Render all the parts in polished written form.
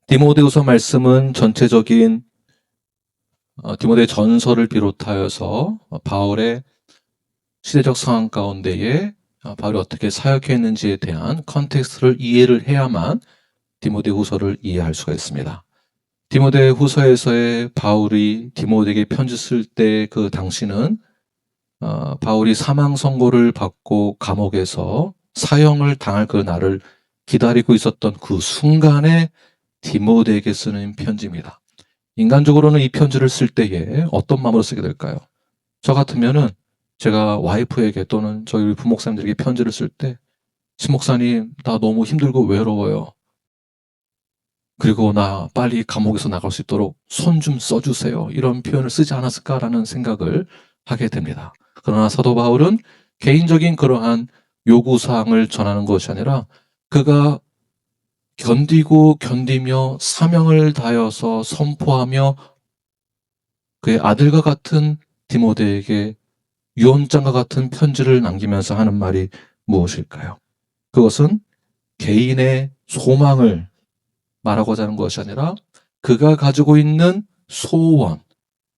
디모데후서 말씀은 전체적인 디모데 전서를 비롯하여서 바울의 시대적 상황 가운데에 바울이 어떻게 사역했는지에 대한 컨텍스트를 이해를 해야만 디모데후서를 이해할 수가 있습니다. 디모데후서에서의 바울이 디모데에게 편지 쓸 때 그 당시는 바울이 사망 선고를 받고 감옥에서 사형을 당할 그 날을 기다리고 있었던 그 순간에 디모데에게 쓰는 편지입니다. 인간적으로는 이 편지를 쓸 때에 어떤 마음으로 쓰게 될까요? 저 같으면은 제가 와이프에게 또는 저희 부목사님들에게 편지를 쓸 때, 신목사님, 나 너무 힘들고 외로워요. 그리고 나 빨리 감옥에서 나갈 수 있도록 손 좀 써주세요. 이런 표현을 쓰지 않았을까라는 생각을 하게 됩니다. 그러나 사도 바울은 개인적인 그러한 요구사항을 전하는 것이 아니라 그가 견디며 사명을 다하여서 선포하며 그의 아들과 같은 디모데에게 유언장과 같은 편지를 남기면서 하는 말이 무엇일까요? 그것은 개인의 소망을 말하고자 하는 것이 아니라 그가 가지고 있는 소원,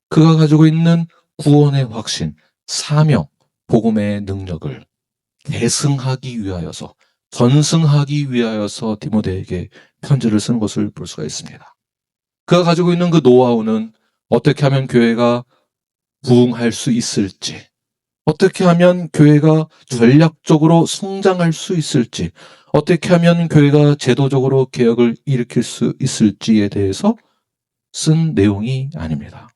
그가 가지고 있는 구원의 확신, 사명, 복음의 능력을 계승하기 위하여서, 전승하기 위하여서 디모데에게 편지를 쓰는 것을 볼 수가 있습니다. 그가 가지고 있는 그 노하우는 어떻게 하면 교회가 부흥할 수 있을지, 어떻게 하면 교회가 전략적으로 성장할 수 있을지, 어떻게 하면 교회가 제도적으로 개혁을 일으킬 수 있을지에 대해서 쓴 내용이 아닙니다.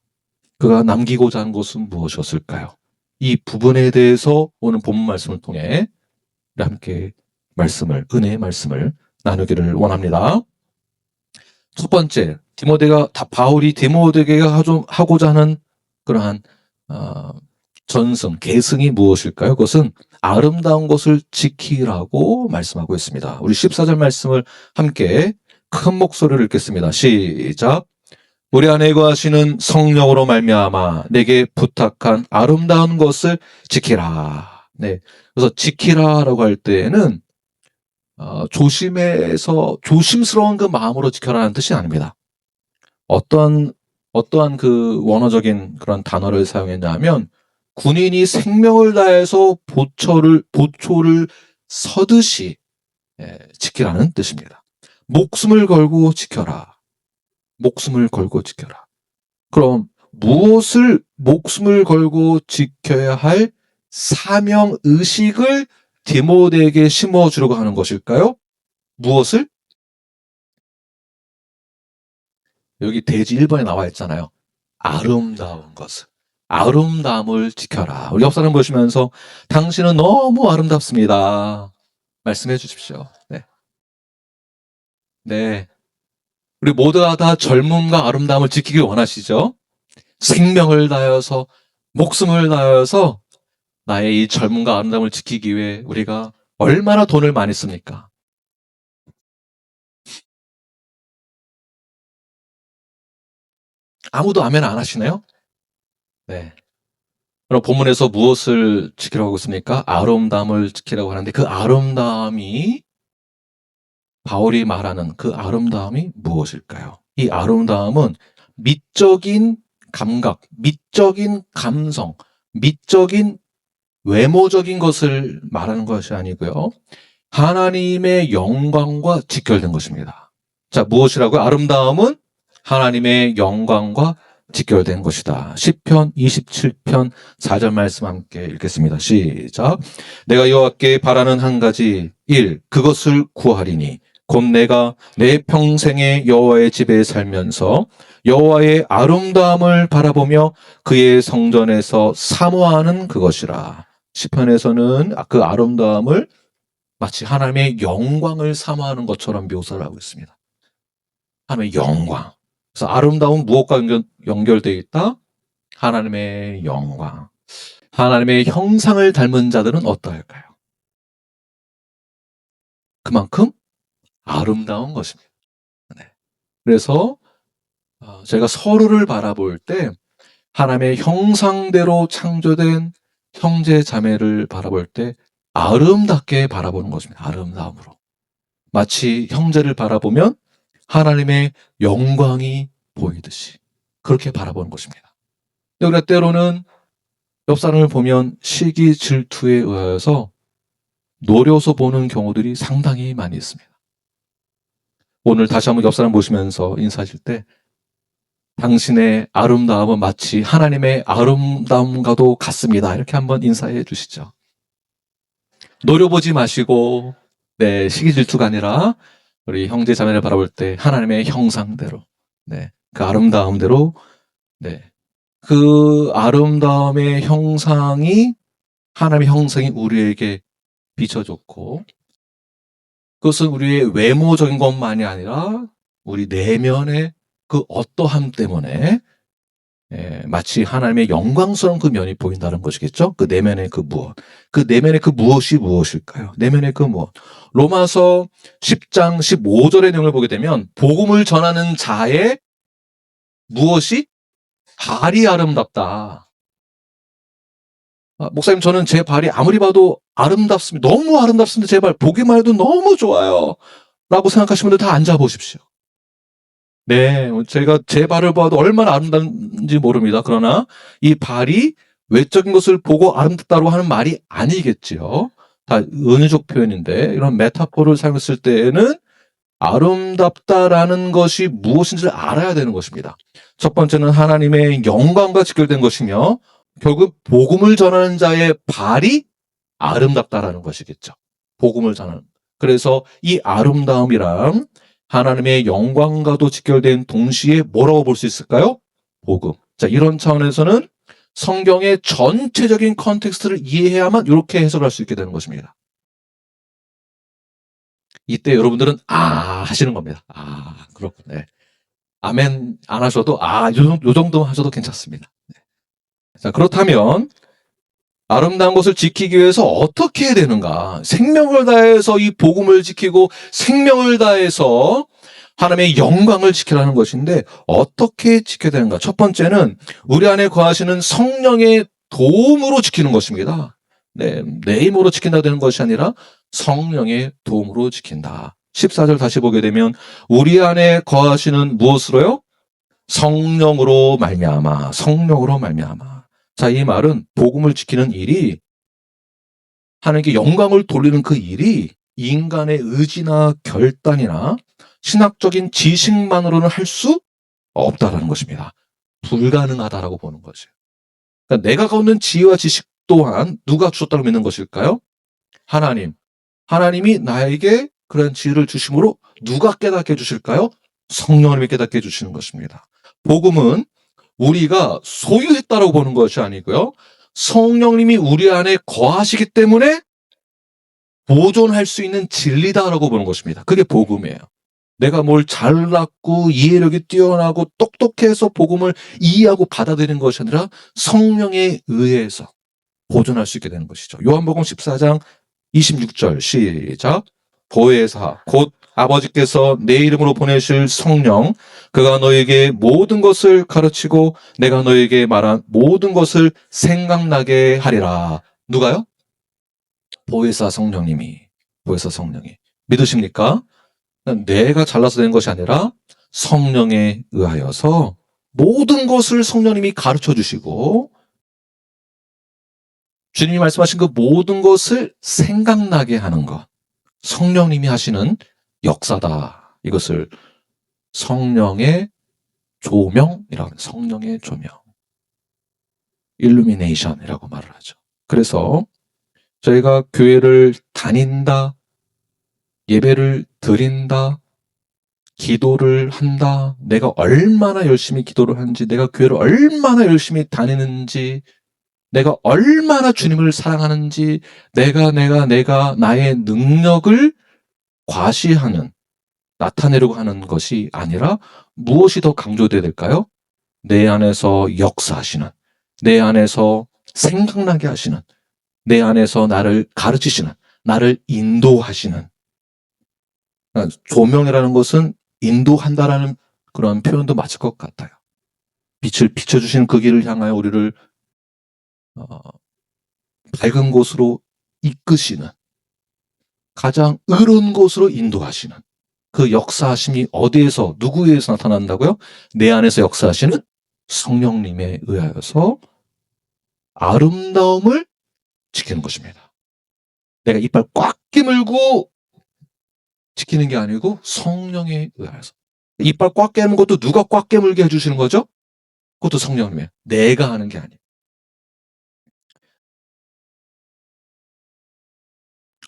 그가 남기고자 한 것은 무엇이었을까요? 이 부분에 대해서 오늘 본문 말씀을 통해 함께 은혜의 말씀을 나누기를 원합니다. 첫 번째, 바울이 디모데에게 하고자 하는 그러한 전승, 계승이 무엇일까요? 그것은 아름다운 것을 지키라고 말씀하고 있습니다. 우리 14절 말씀을 함께 큰 목소리로 읽겠습니다. 시작. 우리 안에 거하시는 성령으로 말미암아 내게 부탁한 아름다운 것을 지키라. 네, 그래서 지키라라고 할 때에는 조심스러운 그 마음으로 지켜라는 뜻이 아닙니다. 어떠한 그 원어적인 그런 단어를 사용했냐면 군인이 생명을 다해서 보초를 서듯이 지키라는 뜻입니다. 목숨을 걸고 지켜라. 목숨을 걸고 지켜라. 그럼 무엇을 목숨을 걸고 지켜야 할 사명 의식을 디모데에게 심어주려고 하는 것일까요? 무엇을? 여기 대지 1번에 나와 있잖아요. 아름다운 것을. 아름다움을 지켜라. 우리 옆 사람 보시면서 당신은 너무 아름답습니다. 말씀해 주십시오. 네. 네. 우리 모두가 다 젊음과 아름다움을 지키길 원하시죠? 생명을 다하여서, 목숨을 다하여서 나의 이 젊음과 아름다움을 지키기 위해 우리가 얼마나 돈을 많이 씁니까? 아무도 아멘 안 하시네요? 네. 그럼 본문에서 무엇을 지키라고 하고 있습니까? 아름다움을 지키라고 하는데 그 아름다움이, 바울이 말하는 그 아름다움이 무엇일까요? 이 아름다움은 미적인 감각, 미적인 감성, 미적인 외모적인 것을 말하는 것이 아니고요. 하나님의 영광과 직결된 것입니다. 자, 무엇이라고요? 아름다움은 하나님의 영광과 직결된 것이다. 시편 27편 4절 말씀 함께 읽겠습니다. 시작. 내가 여호와께 바라는 한 가지 1. 그것을 구하리니 곧 내가 내 평생에 여호와의 집에 살면서 여호와의 아름다움을 바라보며 그의 성전에서 사모하는 그것이라. 시편에서는 그 아름다움을 마치 하나님의 영광을 사모하는 것처럼 묘사를 하고 있습니다. 하나님의 영광. 그래서 아름다운 무엇과 연결되어 있다? 하나님의 영광. 하나님의 형상을 닮은 자들은 어떠할까요? 그만큼 아름다운 것입니다. 네. 그래서 제가 서로를 바라볼 때 하나님의 형상대로 창조된 형제 자매를 바라볼 때 아름답게 바라보는 것입니다. 아름다움으로. 마치 형제를 바라보면 하나님의 영광이 보이듯이 그렇게 바라보는 것입니다. 우리가 때로는 옆 사람을 보면 시기 질투에 의하여서 노려서 보는 경우들이 상당히 많이 있습니다. 오늘 다시 한번 옆 사람 보시면서 인사하실 때 당신의 아름다움은 마치 하나님의 아름다움과도 같습니다. 이렇게 한번 인사해 주시죠. 노려보지 마시고 시기 질투가 아니라 우리 형제 자매를 바라볼 때 하나님의 형상대로 그 아름다움대로 그 아름다움의 형상이 하나님의 형상이 우리에게 비춰졌고 그것은 우리의 외모적인 것만이 아니라 우리 내면의 그 어떠함 때문에 마치 하나님의 영광스러운 그 면이 보인다는 것이겠죠. 그 내면의 그 무엇. 그 내면의 그 무엇이 무엇일까요? 내면의 그 무엇. 로마서 10장 15절의 내용을 보게 되면 복음을 전하는 자의 무엇이? 발이 아름답다. 목사님, 저는 제 발이 아무리 봐도 아름답습니다. 너무 아름답습니다. 제 발 보기만 해도 너무 좋아요. 라고 생각하시는 분들 다 앉아보십시오. 제가 제 발을 봐도 얼마나 아름다운지 모릅니다. 그러나 이 발이 외적인 것을 보고 아름답다고 하는 말이 아니겠지요. 다 은유적 표현인데 이런 메타포를 사용했을 때에는 아름답다라는 것이 무엇인지를 알아야 되는 것입니다. 첫 번째는 하나님의 영광과 직결된 것이며 결국 복음을 전하는 자의 발이 아름답다라는 것이겠죠. 복음을 전하는. 그래서 이 아름다움이란 하나님의 영광과도 직결된 동시에 뭐라고 볼 수 있을까요? 복음. 자, 이런 차원에서는 성경의 전체적인 컨텍스트를 이해해야만 이렇게 해석할 수 있게 되는 것입니다. 이때 여러분들은 하시는 겁니다. 그렇군요. 아멘 안 하셔도 요 정도 하셔도 괜찮습니다. 자, 그렇다면 아름다운 것을 지키기 위해서 어떻게 해야 되는가? 생명을 다해서 이 복음을 지키고 생명을 다해서 하나님의 영광을 지키라는 것인데 어떻게 지켜야 되는가? 첫 번째는 우리 안에 거하시는 성령의 도움으로 지키는 것입니다. 내 힘으로 지킨다 되는 것이 아니라 성령의 도움으로 지킨다. 14절 다시 보게 되면 우리 안에 거하시는 무엇으로요? 성령으로 말미암아. 성령으로 말미암아. 자, 이 말은 복음을 지키는 일이 하나님께 영광을 돌리는 그 일이 인간의 의지나 결단이나 신학적인 지식만으로는 할 수 없다라는 것입니다. 불가능하다라고 보는 거죠. 그러니까 내가 갖는 지혜와 지식 또한 누가 주셨다고 믿는 것일까요? 하나님. 하나님이 나에게 그런 지혜를 주심으로 누가 깨닫게 해주실까요? 성령님이 깨닫게 해주시는 것입니다. 복음은 우리가 소유했다라고 보는 것이 아니고요. 성령님이 우리 안에 거하시기 때문에 보존할 수 있는 진리다라고 보는 것입니다. 그게 복음이에요. 내가 뭘 잘났고 이해력이 뛰어나고 똑똑해서 복음을 이해하고 받아들이는 것이 아니라 성령에 의해서 보존할 수 있게 되는 것이죠. 요한복음 14장 26절 시작. 보혜사 곧 아버지께서 내 이름으로 보내실 성령 그가 너에게 모든 것을 가르치고 내가 너에게 말한 모든 것을 생각나게 하리라. 누가요? 보혜사 성령님이. 보혜사 성령이. 믿으십니까? 내가 잘나서 된 것이 아니라 성령에 의하여서 모든 것을 성령님이 가르쳐 주시고 주님이 말씀하신 그 모든 것을 생각나게 하는 것. 성령님이 하시는 역사다. 이것을 성령의 조명이라고 합니다. 성령의 조명. 일루미네이션이라고 말을 하죠. 그래서 저희가 교회를 다닌다, 예배를 드린다, 기도를 한다, 내가 얼마나 열심히 기도를 하는지, 내가 교회를 얼마나 열심히 다니는지, 내가 얼마나 주님을 사랑하는지, 내가 나의 능력을 과시하는, 나타내려고 하는 것이 아니라 무엇이 더 강조되어야 될까요? 내 안에서 역사하시는, 내 안에서 생각나게 하시는, 내 안에서 나를 가르치시는, 나를 인도하시는. 조명이라는 것은 인도한다라는 그런 표현도 맞을 것 같아요. 빛을 비춰주시는 그 길을 향하여 우리를 밝은 곳으로 이끄시는, 가장 의로운 곳으로 인도하시는 그 역사하심이 어디에서 누구에 의해서 나타난다고요? 내 안에서 역사하시는 성령님에 의하여서 아름다움을 지키는 것입니다. 내가 이빨 꽉 깨물고 지키는 게 아니고 성령에 의하여서. 이빨 꽉 깨는 것도 누가 꽉 깨물게 해주시는 거죠? 그것도 성령님이에요. 내가 하는 게 아니에요.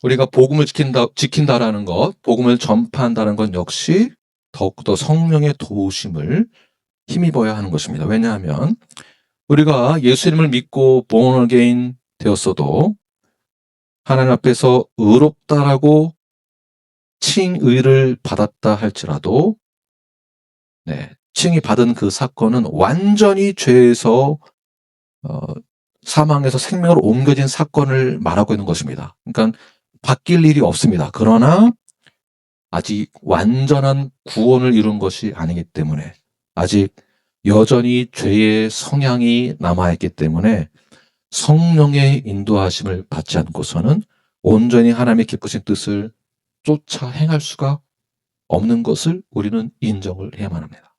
우리가 복음을 지킨다라는 것, 복음을 전파한다는 건 역시 더욱더 성령의 도우심을 힘입어야 하는 것입니다. 왜냐하면 우리가 예수님을 믿고 born again 되었어도 하나님 앞에서 의롭다라고 칭의를 받았다 할지라도 칭의 받은 그 사건은 완전히 죄에서 사망에서 생명으로 옮겨진 사건을 말하고 있는 것입니다. 그러니까 바뀔 일이 없습니다. 그러나 아직 완전한 구원을 이룬 것이 아니기 때문에 아직 여전히 죄의 성향이 남아있기 때문에 성령의 인도하심을 받지 않고서는 온전히 하나님의 기쁘신 뜻을 쫓아 행할 수가 없는 것을 우리는 인정을 해야만 합니다.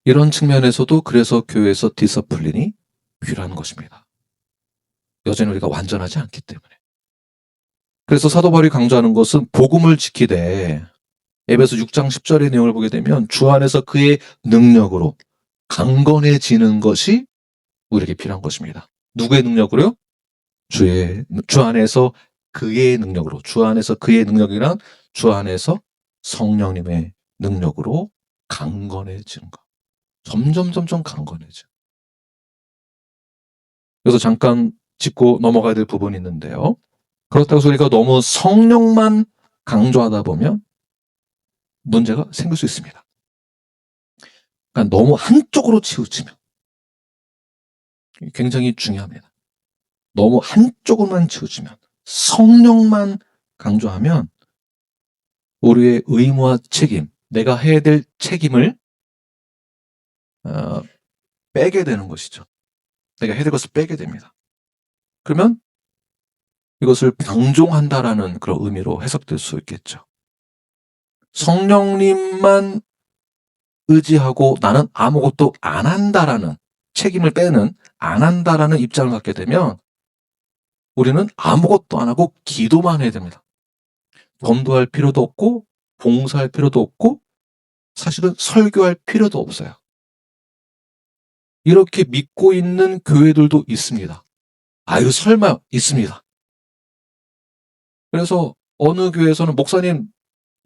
이런 측면에서도 그래서 교회에서 디서플린이 필요한 것입니다. 여전히 우리가 완전하지 않기 때문에. 그래서 사도 바울이 강조하는 것은 복음을 지키되 에베소 6장 10절의 내용을 보게 되면 주 안에서 그의 능력으로 강건해지는 것이 우리에게 필요한 것입니다. 누구의 능력으로요? 주 안에서 그의 능력으로. 주 안에서 그의 능력이란 주 안에서 성령님의 능력으로 강건해지는 것. 점점 강건해져. 그래서 잠깐 짚고 넘어가야 될 부분이 있는데요. 그렇다고 해서 우리가 너무 성령만 강조하다 보면 문제가 생길 수 있습니다. 그러니까 너무 한쪽으로 치우치면 굉장히 중요합니다. 너무 한쪽으로만 치우치면 성령만 강조하면 우리의 의무와 책임, 내가 해야 될 책임을 빼게 되는 것이죠. 내가 해야 될 것을 빼게 됩니다. 그러면 이것을 방종한다라는 그런 의미로 해석될 수 있겠죠. 성령님만 의지하고 나는 아무것도 안 한다라는 책임을 빼는 안 한다라는 입장을 갖게 되면 우리는 아무것도 안 하고 기도만 해야 됩니다. 전도할 필요도 없고 봉사할 필요도 없고 사실은 설교할 필요도 없어요. 이렇게 믿고 있는 교회들도 있습니다. 아유 설마 있습니다. 그래서 어느 교회에서는 목사님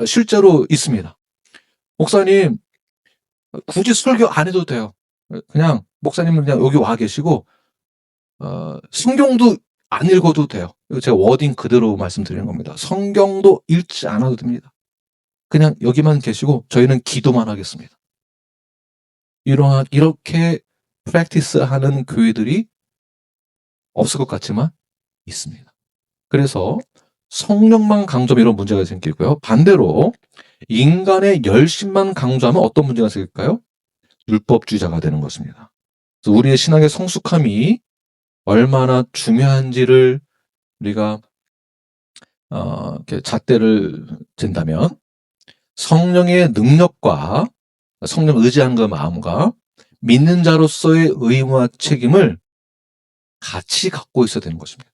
실제로 있습니다. 목사님 굳이 설교 안 해도 돼요. 그냥 목사님은 그냥 여기 와 계시고 성경도 안 읽어도 돼요. 이거 제가 워딩 그대로 말씀드리는 겁니다. 성경도 읽지 않아도 됩니다. 그냥 여기만 계시고 저희는 기도만 하겠습니다. 이렇게 프랙티스하는 교회들이 없을 것 같지만 있습니다. 그래서 성령만 강조하면 이런 문제가 생기고요. 반대로 인간의 열심만 강조하면 어떤 문제가 생길까요? 율법주의자가 되는 것입니다. 그래서 우리의 신앙의 성숙함이 얼마나 중요한지를 우리가 이렇게 잣대를 잰다면 성령의 능력과 성령 의지하는 그 마음과 믿는 자로서의 의무와 책임을 같이 갖고 있어야 되는 것입니다.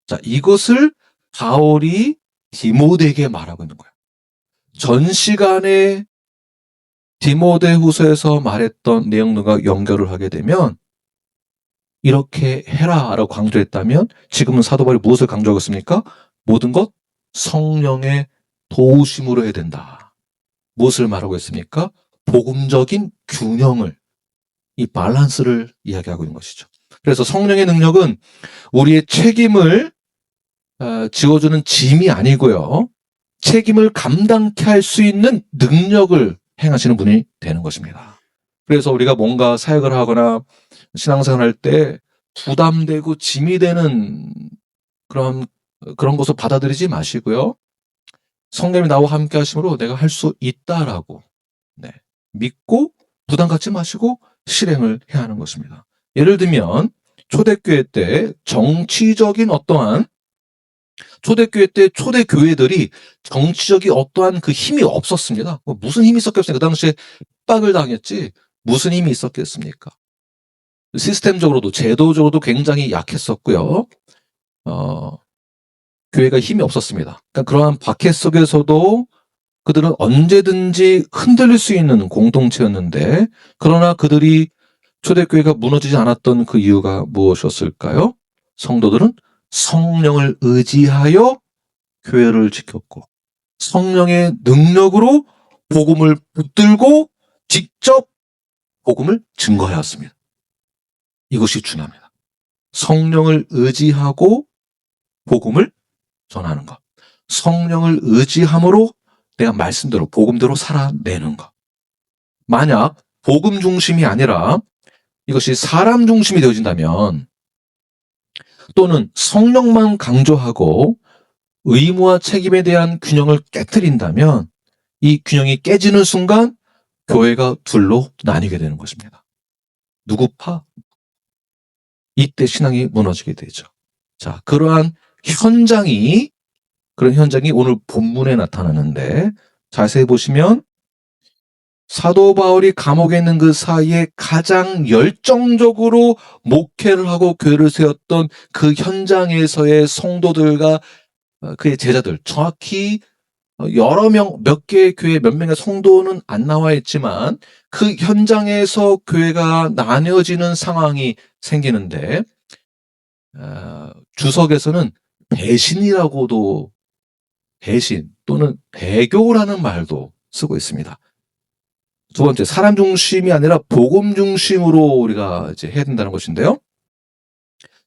자, 이것을 바울이 디모데에게 말하고 있는 거예요. 전 시간에 디모데후서에서 말했던 내용들과 연결을 하게 되면 이렇게 해라라고 강조했다면 지금은 사도 바울이 무엇을 강조하고 있습니까? 모든 것 성령의 도우심으로 해야 된다. 무엇을 말하고 있습니까? 복음적인 균형을, 이 밸런스를 이야기하고 있는 것이죠. 그래서 성령의 능력은 우리의 책임을 지워주는 짐이 아니고요. 책임을 감당케 할 수 있는 능력을 행하시는 분이 되는 것입니다. 그래서 우리가 뭔가 사역을 하거나 신앙생활 할 때 부담되고 짐이 되는 그런 것을 받아들이지 마시고요. 성령이 나와 함께 하심으로 내가 할 수 있다라고 믿고 부담 갖지 마시고 실행을 해야 하는 것입니다. 예를 들면 초대교회 때 정치적인 어떠한 초대교회 때 초대교회들이 정치적인 어떠한 그 힘이 없었습니다. 무슨 힘이 있었겠어요? 그 당시에 핍박을 당했지 무슨 힘이 있었겠습니까? 시스템적으로도 제도적으로도 굉장히 약했었고요. 교회가 힘이 없었습니다. 그러니까 그러한 박해 속에서도 그들은 언제든지 흔들릴 수 있는 공동체였는데, 그러나 그들이 초대교회가 무너지지 않았던 그 이유가 무엇이었을까요? 성도들은 성령을 의지하여 교회를 지켰고, 성령의 능력으로 복음을 붙들고 직접 복음을 증거하였습니다. 이것이 중요합니다. 성령을 의지하고 복음을 전하는 것. 성령을 의지함으로 내가 말씀대로 복음대로 살아내는 것. 만약 복음 중심이 아니라 이것이 사람 중심이 되어진다면, 또는 성령만 강조하고 의무와 책임에 대한 균형을 깨뜨린다면, 이 균형이 깨지는 순간 교회가 둘로 나뉘게 되는 것입니다. 누구 파? 이때 신앙이 무너지게 되죠. 자, 그런 현장이 오늘 본문에 나타나는데, 자세히 보시면 사도 바울이 감옥에 있는 그 사이에 가장 열정적으로 목회를 하고 교회를 세웠던 그 현장에서의 성도들과 그의 제자들, 정확히 여러 명, 몇 개의 교회, 몇 명의 성도는 안 나와 있지만 그 현장에서 교회가 나뉘어지는 상황이 생기는데, 주석에서는 배신이라고도, 배신 또는 배교라는 말도 쓰고 있습니다. 두 번째, 사람 중심이 아니라 복음 중심으로 우리가 이제 해야 된다는 것인데요.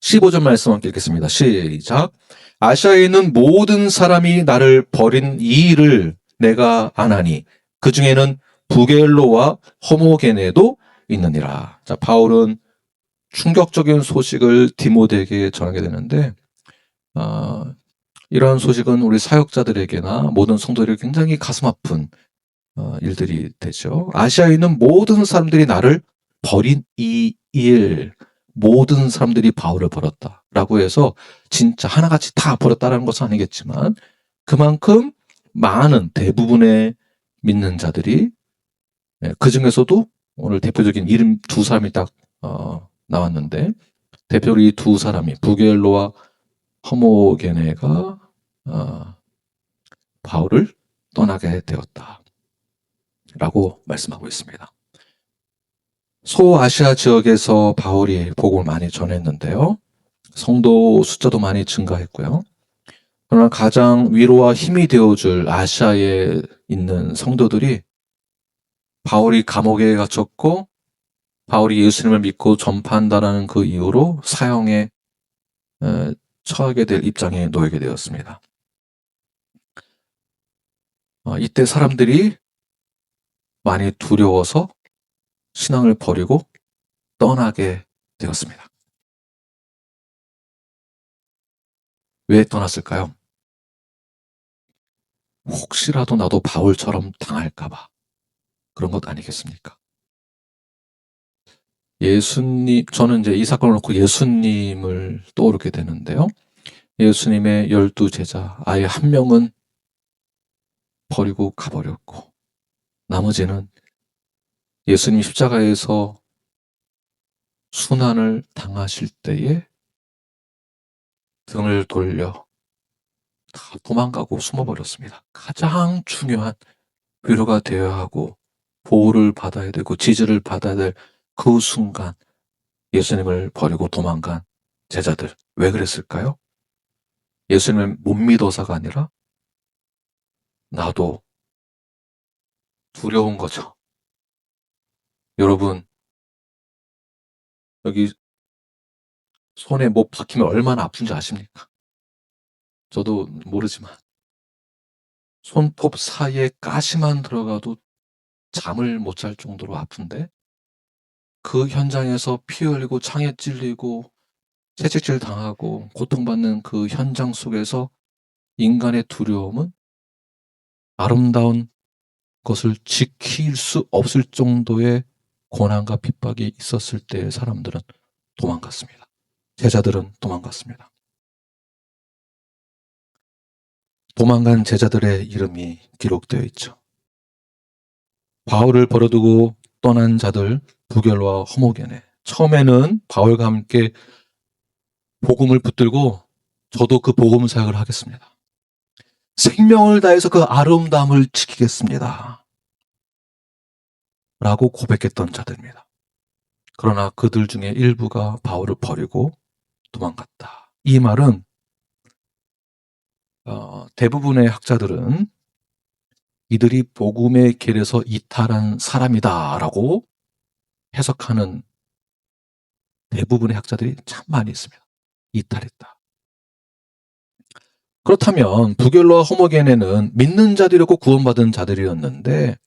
15절 말씀 함께 읽겠습니다. 시작. 아시아에 있는 모든 사람이 나를 버린 이 일을 내가 아나니 그 중에는 부겔로와 허모게네도 있느니라. 자, 바울은 충격적인 소식을 디모데에게 전하게 되는데, 이러한 소식은 우리 사역자들에게나 모든 성도들에게 굉장히 가슴 아픈 일들이 되죠. 아시아에 있는 모든 사람들이 나를 버린 이 일, 모든 사람들이 바울을 버렸다라고 해서 진짜 하나같이 다 버렸다라는 것은 아니겠지만, 그만큼 많은 대부분의 믿는 자들이, 그 중에서도 오늘 대표적인 이름 두 사람이 딱 나왔는데, 대표로 이 두 사람이 부겔로와 허모게네가 바울을 떠나게 되었다 라고 말씀하고 있습니다. 소아시아 지역에서 바울이 복음을 많이 전했는데요. 성도 숫자도 많이 증가했고요. 그러나 가장 위로와 힘이 되어줄 아시아에 있는 성도들이 바울이 감옥에 갇혔고 바울이 예수님을 믿고 전파한다라는 그 이유로 사형에 처하게 될 입장에 놓이게 되었습니다. 이때 사람들이 많이 두려워서 신앙을 버리고 떠나게 되었습니다. 왜 떠났을까요? 혹시라도 나도 바울처럼 당할까봐 그런 것 아니겠습니까? 예수님, 저는 이제 이 사건을 놓고 예수님을 떠오르게 되는데요. 예수님의 12제자, 아예 한 명은 버리고 가버렸고, 나머지는 예수님 십자가에서 순환을 당하실 때에 등을 돌려 다 도망가고 숨어버렸습니다. 가장 중요한 위로가 되어야 하고 보호를 받아야 되고 지지를 받아야 될 그 순간 예수님을 버리고 도망간 제자들, 왜 그랬을까요? 예수님을 못 믿어서가 아니라 나도 두려운 거죠. 여러분, 여기 손에 뭐 박히면 얼마나 아픈지 아십니까? 저도 모르지만 손톱 사이에 가시만 들어가도 잠을 못 잘 정도로 아픈데, 그 현장에서 피 흘리고 창에 찔리고 채찍질 당하고 고통받는 그 현장 속에서 인간의 두려움은 아름다운 것을 지킬 수 없을 정도의 고난과 핍박이 있었을 때 사람들은 도망갔습니다. 제자들은 도망갔습니다. 도망간 제자들의 이름이 기록되어 있죠. 바울을 버려두고 떠난 자들 부결과 허모게네. 처음에는 바울과 함께 복음을 붙들고 저도 그 복음 사역을 하겠습니다. 생명을 다해서 그 아름다움을 지키겠습니다. 라고 고백했던 자들입니다. 그러나 그들 중에 일부가 바울을 버리고 도망갔다. 이 말은 대부분의 학자들은 이들이 복음의 길에서 이탈한 사람이다라고 해석하는 대부분의 학자들이 참 많이 있습니다. 이탈했다. 그렇다면 부결로와 호모게네는 믿는 자들이었고 구원받은 자들이었는데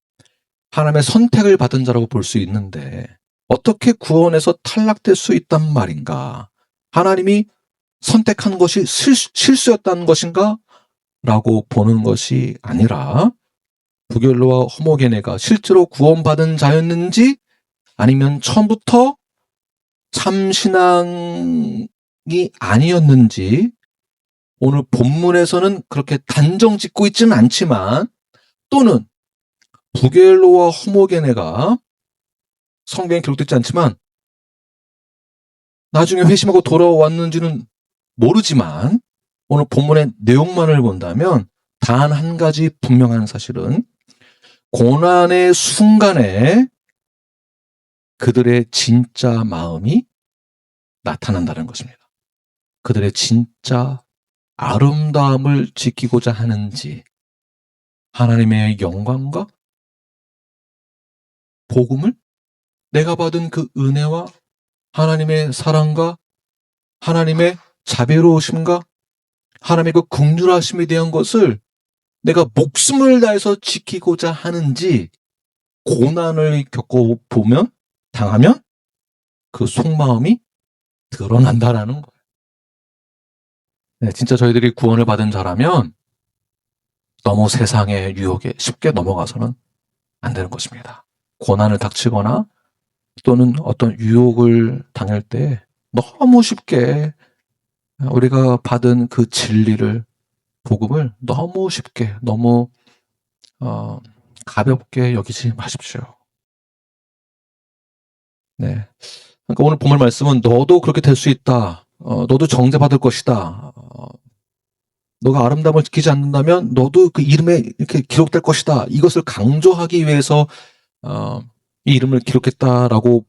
하나님의 선택을 받은 자라고 볼 수 있는데 어떻게 구원에서 탈락될 수 있단 말인가? 하나님이 선택한 것이 실수였다는 것인가? 라고 보는 것이 아니라 부결로와 호모게네가 실제로 구원받은 자였는지 아니면 처음부터 참신앙이 아니었는지 오늘 본문에서는 그렇게 단정 짓고 있지는 않지만 또는 부겔로와 호모게네가 성경에 기록되지 않지만 나중에 회심하고 돌아왔는지는 모르지만 오늘 본문의 내용만을 본다면 단 한 가지 분명한 사실은 고난의 순간에 그들의 진짜 마음이 나타난다는 것입니다. 그들의 진짜 아름다움을 지키고자 하는지 하나님의 영광과 복음을 내가 받은 그 은혜와 하나님의 사랑과 하나님의 자비로우심과 하나님의 그 긍휼하심에 대한 것을 내가 목숨을 다해서 지키고자 하는지 고난을 겪어보면 당하면 그 속마음이 드러난다라는 거예요. 네, 진짜 저희들이 구원을 받은 자라면 너무 세상의 유혹에 쉽게 넘어가서는 안 되는 것입니다. 고난을 닥치거나 또는 어떤 유혹을 당할 때 너무 쉽게 우리가 받은 그 진리를 복음을 너무 쉽게 너무 가볍게 여기지 마십시오. 네. 그러니까 오늘 본문 말씀은 너도 그렇게 될 수 있다. 너도 정죄받을 것이다. 너가 아름다움을 지키지 않는다면 너도 그 이름에 이렇게 기록될 것이다. 이것을 강조하기 위해서 이 이름을 기록했다라고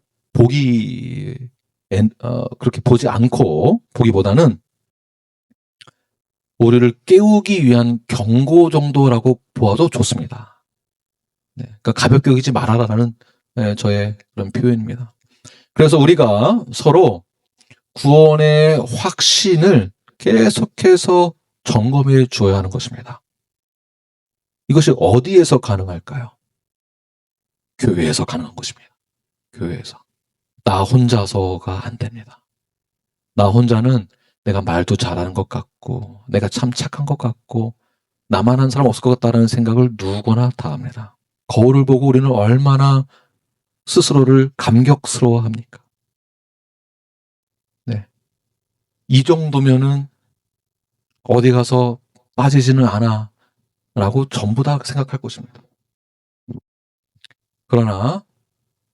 그렇게 보지 않고 보기보다는 우리를 깨우기 위한 경고 정도라고 보아도 좋습니다. 네, 그러니까 가볍게 여기지 말아라라는 저의 그런 표현입니다. 그래서 우리가 서로 구원의 확신을 계속해서 점검해 주어야 하는 것입니다. 이것이 어디에서 가능할까요? 교회에서 가능한 것입니다. 교회에서. 나 혼자서가 안 됩니다. 나 혼자는 내가 말도 잘하는 것 같고 내가 참 착한 것 같고 나만 한 사람 없을 것 같다는 생각을 누구나 다 합니다. 거울을 보고 우리는 얼마나 스스로를 감격스러워합니까? 네. 이 정도면은 어디 가서 빠지지는 않아 라고 전부 다 생각할 것입니다. 그러나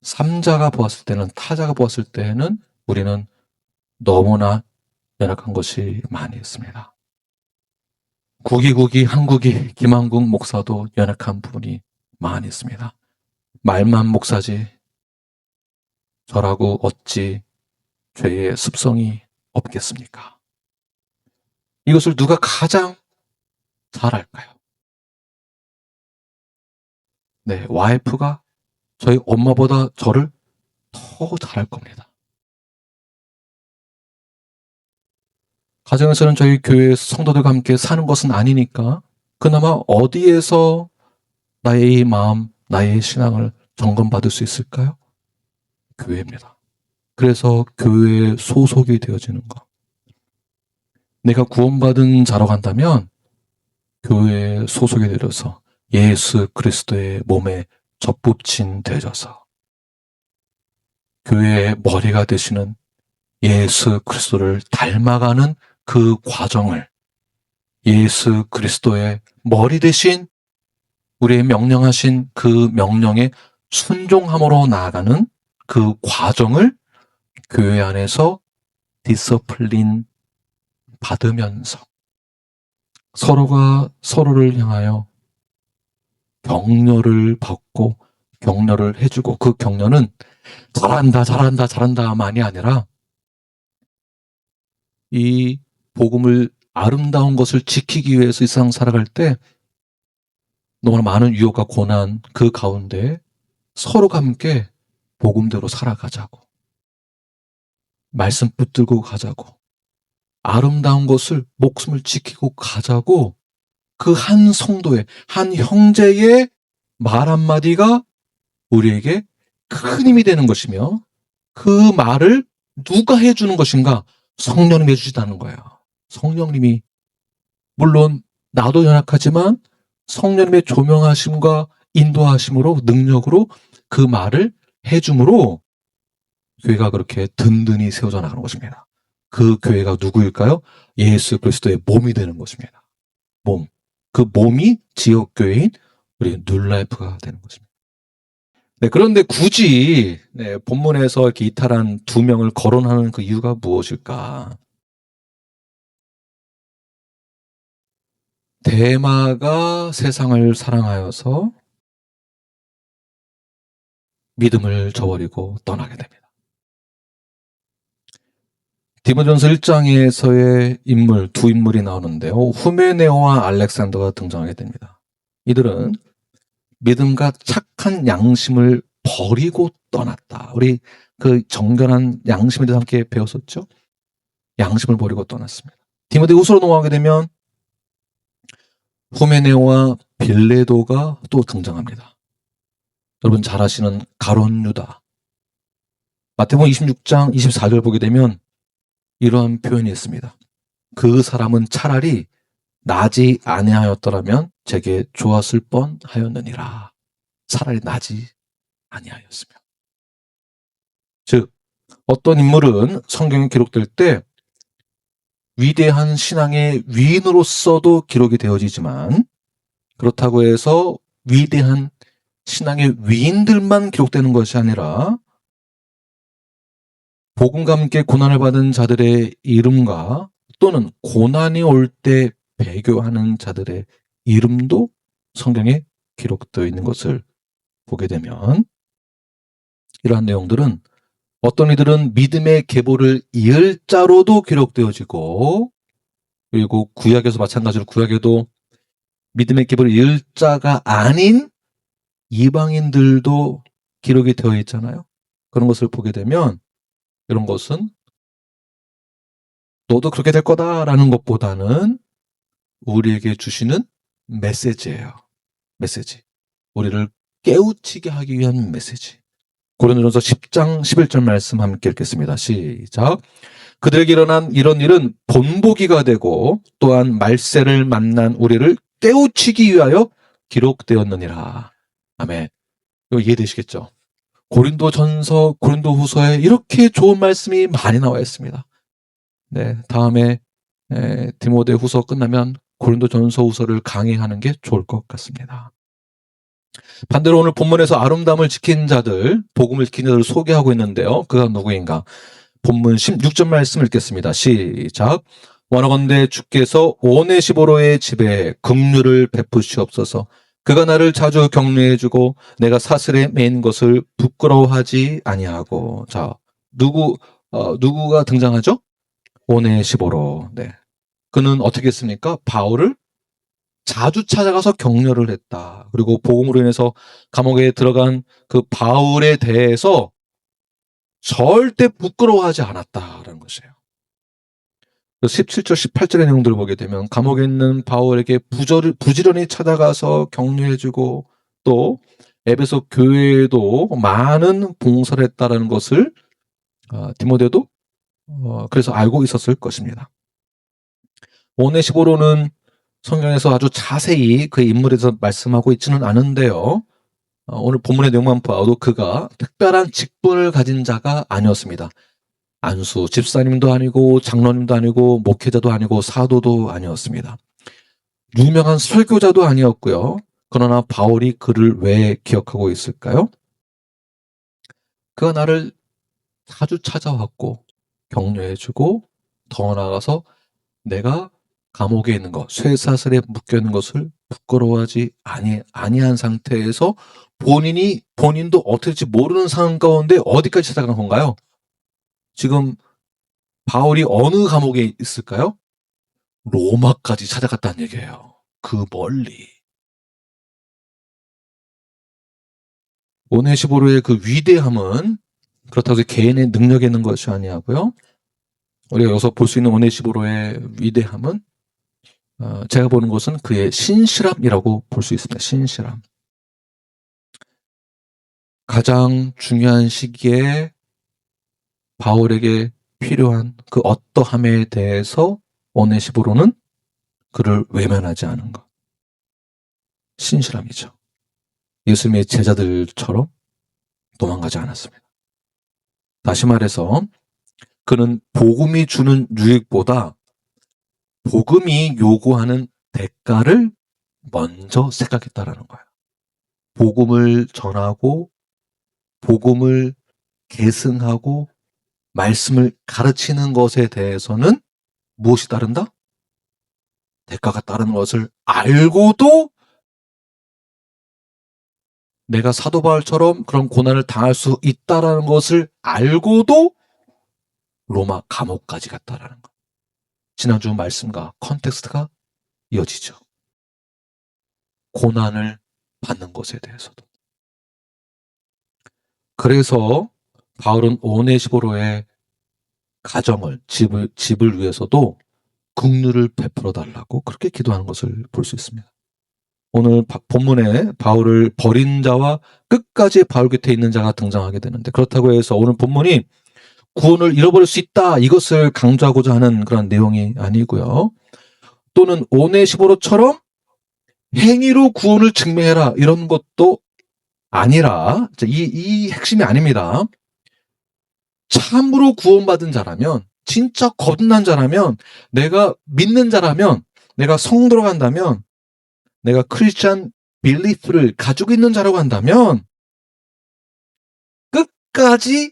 삼자가 보았을 때는 타자가 보았을 때는 우리는 너무나 연약한 것이 많이 있습니다. 한국이 김한국 목사도 연약한 부분이 많이 있습니다. 말만 목사지 저라고 어찌 죄의 습성이 없겠습니까? 이것을 누가 가장 잘 알까요? 네, 와이프가 저희 엄마보다 저를 더 잘할 겁니다. 가정에서는 저희 교회 성도들과 함께 사는 것은 아니니까 그나마 어디에서 나의 마음, 나의 신앙을 점검받을 수 있을까요? 교회입니다. 그래서 교회에 소속이 되어지는 것. 내가 구원받은 자로 간다면 교회에 소속이 되어서 예수 그리스도의 몸에 접붙인 되어져서 교회의 머리가 되시는 예수 그리스도를 닮아가는 그 과정을 예수 그리스도의 머리 대신 우리의 명령하신 그 명령에 순종함으로 나아가는 그 과정을 교회 안에서 디서플린 받으면서 서로가 서로를 향하여 격려를 받고 격려를 해주고, 그 격려는 잘한다 잘한다 잘한다만이 아니라 이 복음을, 아름다운 것을 지키기 위해서 이 세상 살아갈 때 너무나 많은 유혹과 고난 그 가운데 서로가 함께 복음대로 살아가자고, 말씀 붙들고 가자고, 아름다운 것을, 목숨을 지키고 가자고, 그 한 성도의, 한 형제의 말 한마디가 우리에게 큰 힘이 되는 것이며, 그 말을 누가 해주는 것인가? 성령님이 해주시다는 거예요. 성령님이, 물론 나도 연약하지만 성령님의 조명하심과 인도하심으로, 능력으로 그 말을 해줌으로 교회가 그렇게 든든히 세워져 나가는 것입니다. 그 교회가 누구일까요? 예수 그리스도의 몸이 되는 것입니다. 몸. 그 몸이 지역교회인 우리 뉴라이프가 되는 것입니다. 네, 그런데 굳이 본문에서 이렇게 이탈한 두 명을 거론하는 그 이유가 무엇일까? 데마가 세상을 사랑하여서 믿음을 저버리고 떠나게 됩니다. 디모전서 1장에서의 인물, 두 인물이 나오는데요. 후메네오와 알렉산더가 등장하게 됩니다. 이들은 믿음과 착한 양심을 버리고 떠났다. 우리 그 정결한 양심에 대해서 함께 배웠었죠? 양심을 버리고 떠났습니다. 디모데후서로 넘어가게 되면 후메네오와 빌레도가 또 등장합니다. 여러분 잘 아시는 가룟 유다. 마태복음 26장 24절 보게 되면 이러한 표현이 있습니다. 그 사람은 차라리 나지 아니하였더라면 제게 좋았을 뻔하였느니라. 차라리 나지 아니하였으며. 즉 어떤 인물은 성경에 기록될 때 위대한 신앙의 위인으로서도 기록이 되어지지만, 그렇다고 해서 위대한 신앙의 위인들만 기록되는 것이 아니라 복음과 함께 고난을 받은 자들의 이름과 또는 고난이 올 때 배교하는 자들의 이름도 성경에 기록되어 있는 것을 보게 되면, 이러한 내용들은 어떤 이들은 믿음의 계보를 이을 자로도 기록되어지고, 그리고 구약에서 마찬가지로 구약에도 믿음의 계보를 이을 자가 아닌 이방인들도 기록이 되어 있잖아요. 그런 것을 보게 되면 이런 것은 너도 그렇게 될 거다라는 것보다는 우리에게 주시는 메시지예요. 메시지. 우리를 깨우치게 하기 위한 메시지. 고린도전서 10장 11절 말씀 함께 읽겠습니다. 시작. 그들에게 일어난 이런 일은 본보기가 되고 또한 말세를 만난 우리를 깨우치기 위하여 기록되었느니라. 아멘. 이거 이해되시겠죠? 고린도전서, 고린도후서에 이렇게 좋은 말씀이 많이 나와 있습니다. 네, 다음에 디모데후서 끝나면 고린도전서 후서를 강의하는 게 좋을 것 같습니다. 반대로 오늘 본문에서 아름다움을 지킨 자들, 복음을 지킨 자들을 소개하고 있는데요. 그가 누구인가? 본문 16절 말씀 읽겠습니다. 시작. 원하건대 주께서 오네시보로의 집에 긍휼을 베푸시옵소서. 그가 나를 자주 격려해주고 내가 사슬에 매인 것을 부끄러워하지 아니하고. 자, 누구가 등장하죠? 오네시보로. 네. 그는 어떻게 했습니까? 바울을 자주 찾아가서 격려를 했다. 그리고 복음으로 인해서 감옥에 들어간 그 바울에 대해서 절대 부끄러워하지 않았다라는 것이에요. 17절, 18절의 내용들을 보게 되면 감옥에 있는 바울에게 부지런히 찾아가서 격려해주고, 또 에베소 교회에도 많은 봉사를 했다라는 것을 디모데도 그래서 알고 있었을 것입니다. 오네시보로는 성경에서 아주 자세히 그의 인물에 대해서 말씀하고 있지는 않은데요. 오늘 본문의 내용만 봐도 그가 특별한 직분을 가진 자가 아니었습니다. 안수 집사님도 아니고 장로님도 아니고 목회자도 아니고 사도도 아니었습니다. 유명한 설교자도 아니었고요. 그러나 바울이 그를 왜 기억하고 있을까요? 그가 나를 자주 찾아왔고 격려해주고 더 나아가서 내가 감옥에 있는 것, 쇠사슬에 묶여 있는 것을 부끄러워하지 아니한 상태에서 본인도 어떻게 될지 모르는 상황 가운데 어디까지 찾아간 건가요? 지금 바울이 어느 감옥에 있을까요? 로마까지 찾아갔다는 얘기예요. 그 멀리. 오네시보로의 그 위대함은 그렇다고 해서 개인의 능력에 있는 것이 아니하고요. 우리가 여기서 볼 수 있는 오네시보로의 위대함은 제가 보는 것은 그의 신실함이라고 볼 수 있습니다. 신실함. 가장 중요한 시기에 바울에게 필요한 그 어떠함에 대해서 오네시보로는 그를 외면하지 않은 것. 신실함이죠. 예수님의 제자들처럼 도망가지 않았습니다. 다시 말해서 그는 복음이 주는 유익보다 복음이 요구하는 대가를 먼저 생각했다라는 거예요. 복음을 전하고 복음을 계승하고 말씀을 가르치는 것에 대해서는 무엇이 따른다? 대가가 따르는 것을 알고도 내가 사도 바울처럼 그런 고난을 당할 수 있다라는 것을 알고도 로마 감옥까지 갔다라는 것. 지난주 말씀과 컨텍스트가 이어지죠. 고난을 받는 것에 대해서도. 그래서 바울은 오네시보로의 가정을, 집을 위해서도 긍휼을 베풀어 달라고 그렇게 기도하는 것을 볼 수 있습니다. 오늘 본문에 바울을 버린 자와 끝까지 바울 곁에 있는 자가 등장하게 되는데, 그렇다고 해서 오늘 본문이 구원을 잃어버릴 수 있다, 이것을 강조하고자 하는 그런 내용이 아니고요. 또는 오네시보로처럼 행위로 구원을 증명해라, 이런 것도 아니라, 이 핵심이 아닙니다. 참으로 구원받은 자라면, 진짜 거듭난 자라면, 내가 믿는 자라면, 내가 성도로 간다면, 내가 크리스찬 빌리프를 가지고 있는 자라고 한다면 끝까지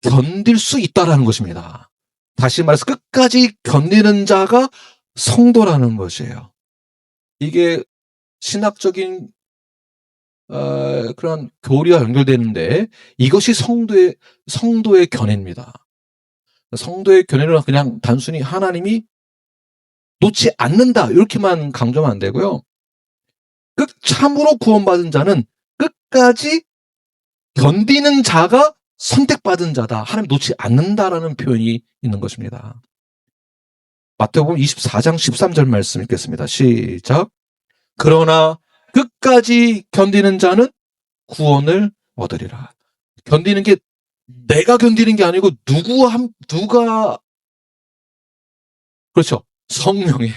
견딜 수 있다라는 것입니다. 다시 말해서 끝까지 견디는 자가 성도라는 것이에요. 이게 신학적인 그런 교리와 연결되는데, 이것이 성도의 견해입니다. 성도의 견해는 그냥 단순히 하나님이 놓지 않는다, 이렇게만 강조하면 안 되고요. 참으로 구원받은 자는 끝까지 견디는 자가 선택받은 자다, 하나님 놓지 않는다라는 표현이 있는 것입니다. 마태복음 24장 13절 말씀 읽겠습니다. 시작. 그러나 끝까지 견디는 자는 구원을 얻으리라. 견디는 게 내가 견디는 게 아니고 누가 그렇죠. 성령의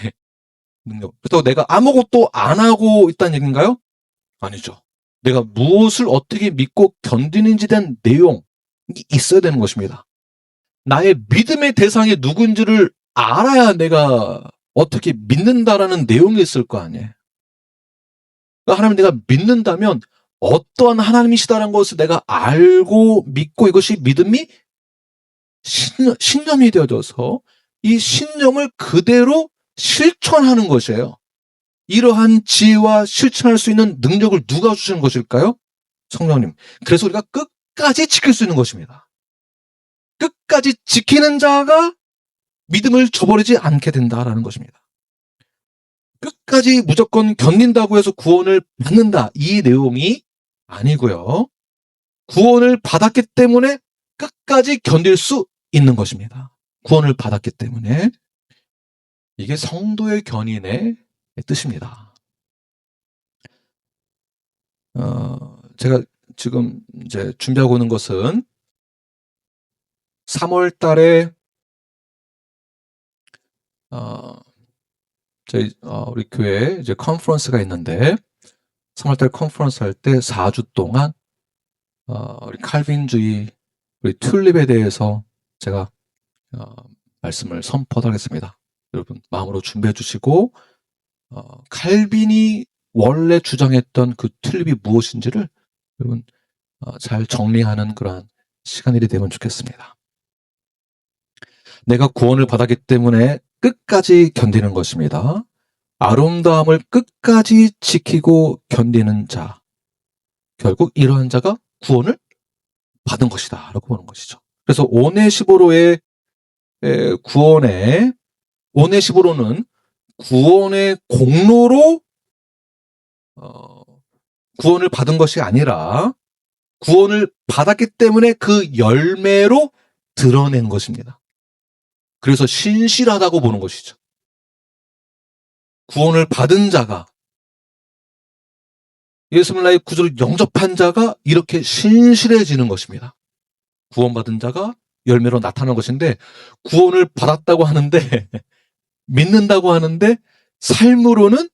능력. 그렇다고 내가 아무것도 안 하고 있다는 얘기인가요? 아니죠. 내가 무엇을 어떻게 믿고 견디는지에 대한 내용이 있어야 되는 것입니다. 나의 믿음의 대상이 누군지를 알아야 내가 어떻게 믿는다라는 내용이 있을 거 아니에요. 그러니까 하나님, 내가 믿는다면 어떠한 하나님이시다라는 것을 내가 알고 믿고, 이것이 믿음이 신념이 되어져서 이 신념을 그대로 실천하는 것이에요. 이러한 지혜와 실천할 수 있는 능력을 누가 주시는 것일까요? 성령님. 그래서 우리가 끝까지 지킬 수 있는 것입니다. 끝까지 지키는 자가 믿음을 저버리지 않게 된다라는 것입니다. 끝까지 무조건 견딘다고 해서 구원을 받는다, 이 내용이 아니고요. 구원을 받았기 때문에 끝까지 견딜 수 있는 것입니다. 구원을 받았기 때문에. 이게 성도의 견인의 뜻입니다. 제가 지금 이제 준비하고 있는 것은 3월 달에 저희 우리 교회 이제 컨퍼런스가 있는데, 3월 달 컨퍼런스 할 때 4주 동안 우리 칼빈주의, 우리 튤립에 대해서 제가 말씀을 선포하겠습니다. 여러분 마음으로 준비해 주시고 칼빈이 원래 주장했던 그 틀립이 무엇인지를 여러분 잘 정리하는 그러한 시간이 되면 좋겠습니다. 내가 구원을 받았기 때문에 끝까지 견디는 것입니다. 아름다움을 끝까지 지키고 견디는 자, 결국 이러한 자가 구원을 받은 것이다 라고 보는 것이죠. 그래서 오네시보로의 오네시보로는 구원의 공로로 구원을 받은 것이 아니라 구원을 받았기 때문에 그 열매로 드러낸 것입니다. 그래서 신실하다고 보는 것이죠. 구원을 받은 자가, 예수님을 나의 구주로 영접한 자가 이렇게 신실해지는 것입니다. 구원받은 자가 열매로 나타나는 것인데, 구원을 받았다고 하는데 믿는다고 하는데 삶으로는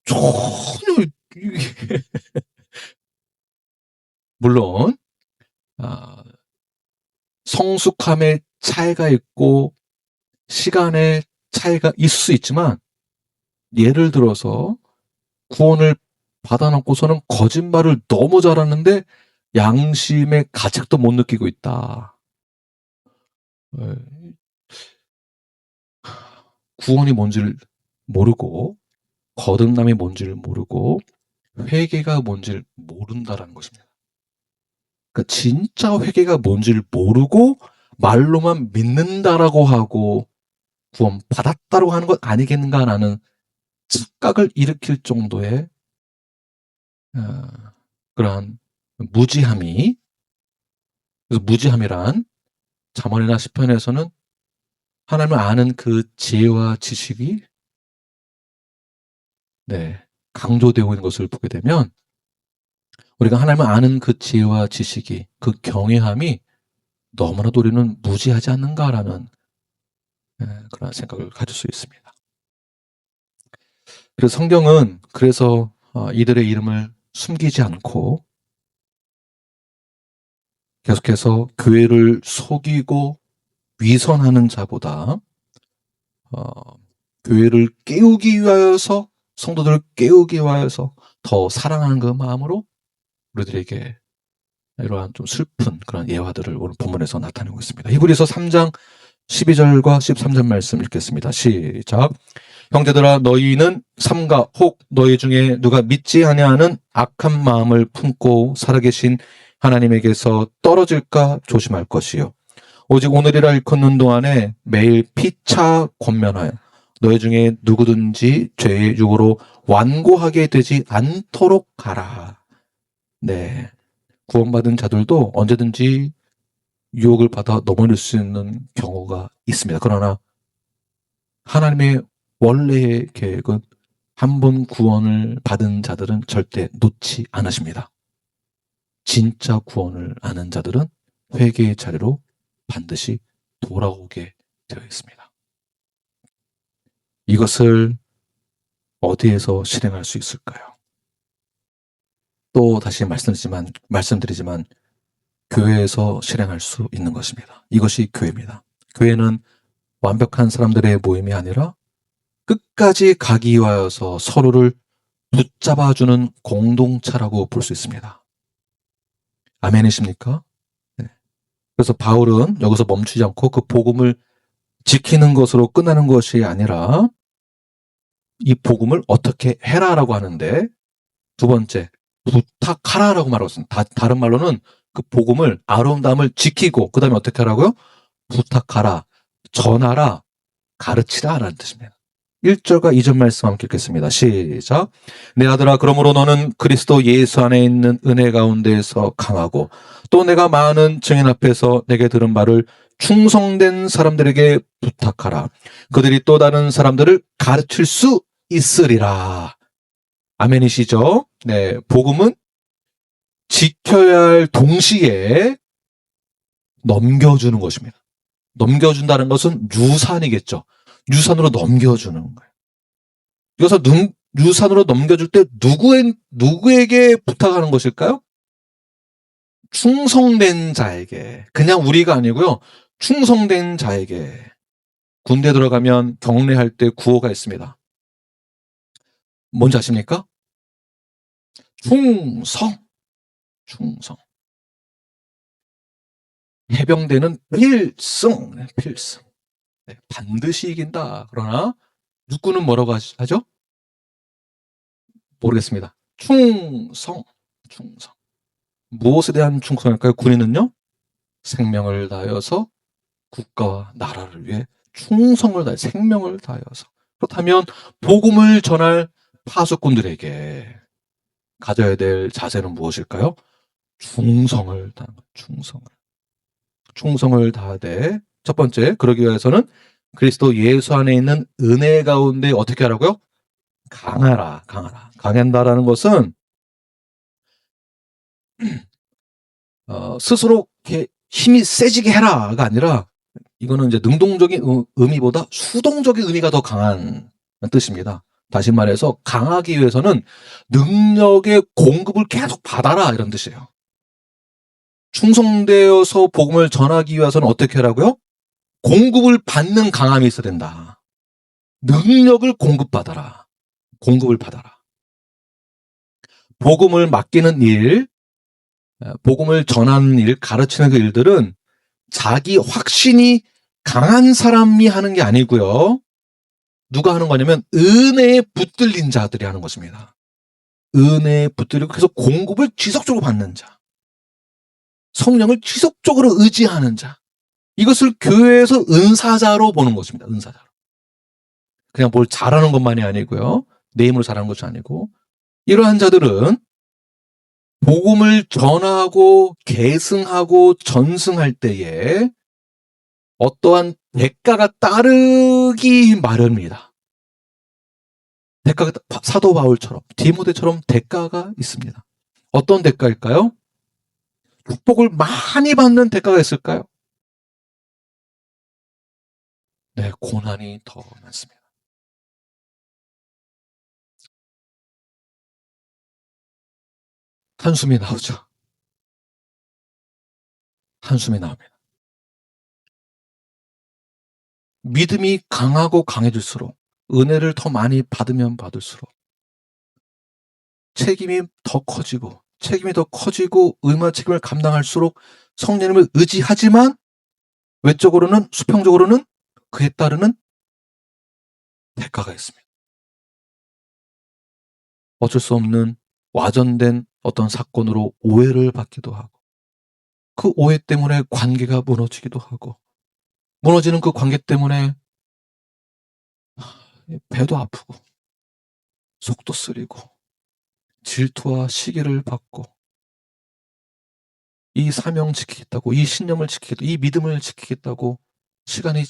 전혀 물론 성숙함의 차이가 있고 시간의 차이가 있을 수 있지만, 예를 들어서 구원을 받아놓고서는 거짓말을 너무 잘하는데 양심의 가책도 못 느끼고 있다. 구원이 뭔지를 모르고, 거듭남이 뭔지를 모르고, 회개가 뭔지를 모른다라는 것입니다. 그러니까 진짜 회개가 뭔지를 모르고 말로만 믿는다라고 하고 구원 받았다고 하는 것 아니겠는가라는 착각을 일으킬 정도의 그러한 무지함이, 그래서 무지함이란 잠언이나 시편에서는 하나님을 아는 그 지혜와 지식이 강조되고 있는 것을 보게 되면, 우리가 하나님을 아는 그 지혜와 지식이, 그 경외함이 너무나도 우리는 무지하지 않는가라는 그런 생각을 가질 수 있습니다. 그래서 성경은 이들의 이름을 숨기지 않고 계속해서 교회를 속이고 위선하는 자보다 교회를 깨우기 위하여서, 성도들을 깨우기 위하여서 더 사랑하는 그 마음으로 우리들에게 이러한 좀 슬픈 그런 예화들을 오늘 본문에서 나타내고 있습니다. 히브리서 3장 12절과 13절 말씀 읽겠습니다. 시작. 형제들아, 너희는 삼가 혹 너희 중에 누가 믿지 아니하는 악한 마음을 품고 살아계신 하나님에게서 떨어질까 조심할 것이요. 오직 오늘이라 일컫는 동안에 매일 피차 권면하여 너희 중에 누구든지 죄의 유혹으로 완고하게 되지 않도록 하라. 구원받은 자들도 언제든지 유혹을 받아 넘어질 수 있는 경우가 있습니다. 그러나 하나님의 원래의 계획은 한 번 구원을 받은 자들은 절대 놓지 않으십니다. 진짜 구원을 아는 자들은 회개의 자리로 반드시 돌아오게 되어 있습니다. 이것을 어디에서 실행할 수 있을까요? 또 다시 말씀드리지만 교회에서 실행할 수 있는 것입니다. 이것이 교회입니다. 교회는 완벽한 사람들의 모임이 아니라 끝까지 가기 위하여서 서로를 붙잡아주는 공동체라고 볼 수 있습니다. 아멘이십니까? 그래서 바울은 여기서 멈추지 않고 그 복음을 지키는 것으로 끝나는 것이 아니라 이 복음을 어떻게 해라라고 하는데, 두 번째, 부탁하라라고 말하고 있습니다. 다른 말로는 그 복음을, 아름다움을 지키고 그 다음에 어떻게 하라고요? 부탁하라, 전하라, 가르치라 라는 뜻입니다. 1절과 2절 말씀 함께 읽겠습니다. 시작. 내 아들아, 그러므로 너는 그리스도 예수 안에 있는 은혜 가운데에서 강하고 또 내가 많은 증인 앞에서 내게 들은 말을 충성된 사람들에게 부탁하라. 그들이 또 다른 사람들을 가르칠 수 있으리라. 아멘이시죠? 복음은 지켜야 할 동시에 넘겨주는 것입니다. 넘겨준다는 것은 유산이겠죠. 유산으로 넘겨주는 거예요. 그래서 유산으로 넘겨줄 때 누구에게 부탁하는 것일까요? 충성된 자에게. 그냥 우리가 아니고요. 충성된 자에게. 군대 들어가면 경례할 때 구호가 있습니다. 뭔지 아십니까? 충성. 충성. 해병대는 필승. 네, 필승. 네, 반드시 이긴다. 그러나 육군은 뭐라고 하죠? 모르겠습니다. 충성. 충성. 무엇에 대한 충성일까요? 군인은요? 생명을 다하여서 국가와 나라를 위해 충성을 다해 생명을 다하여서. 그렇다면 복음을 전할 파수꾼들에게 가져야 될 자세는 무엇일까요? 충성을 다하는 것. 충성을 다하되, 첫 번째, 그러기 위해서는 그리스도 예수 안에 있는 은혜 가운데 어떻게 하라고요? 강하라. 강한다라는 것은 스스로 이렇게 힘이 세지게 해라가 아니라, 이거는 이제 능동적인 의미보다 수동적인 의미가 더 강한 뜻입니다. 다시 말해서 강하기 위해서는 능력의 공급을 계속 받아라, 이런 뜻이에요. 충성되어서 복음을 전하기 위해서는 어떻게 하라고요? 공급을 받는 강함이 있어야 된다. 능력을 공급받아라. 공급을 받아라. 복음을 맡기는 일, 복음을 전하는 일, 가르치는 그 일들은 자기 확신이 강한 사람이 하는 게 아니고요. 누가 하는 거냐면 은혜에 붙들린 자들이 하는 것입니다. 은혜에 붙들리고 계속 공급을 지속적으로 받는 자. 성령을 지속적으로 의지하는 자. 이것을 교회에서 은사자로 보는 것입니다. 은사자로. 그냥 뭘 잘하는 것만이 아니고요. 내 힘으로 잘하는 것이 아니고, 이러한 자들은 복음을 전하고 계승하고 전승할 때에 어떠한 대가가 따르기 마련입니다. 대가가, 사도 바울처럼, 디모데처럼 대가가 있습니다. 어떤 대가일까요? 축복을 많이 받는 대가가 있을까요? 네, 고난이 더 많습니다. 한숨이 나오죠. 한숨이 나옵니다. 믿음이 강하고 강해질수록, 은혜를 더 많이 받으면 받을수록 책임이 더 커지고 의무와 책임을 감당할수록 성령님을 의지하지만 외적으로는, 수평적으로는 그에 따르는 대가가 있습니다. 어쩔 수 없는 와전된 어떤 사건으로 오해를 받기도 하고, 그 오해 때문에 관계가 무너지기도 하고, 무너지는 그 관계 때문에 배도 아프고 속도 쓰리고 질투와 시기를 받고, 이 사명 지키겠다고, 이 신념을 지키겠다고, 이 믿음을 지키겠다고 시간이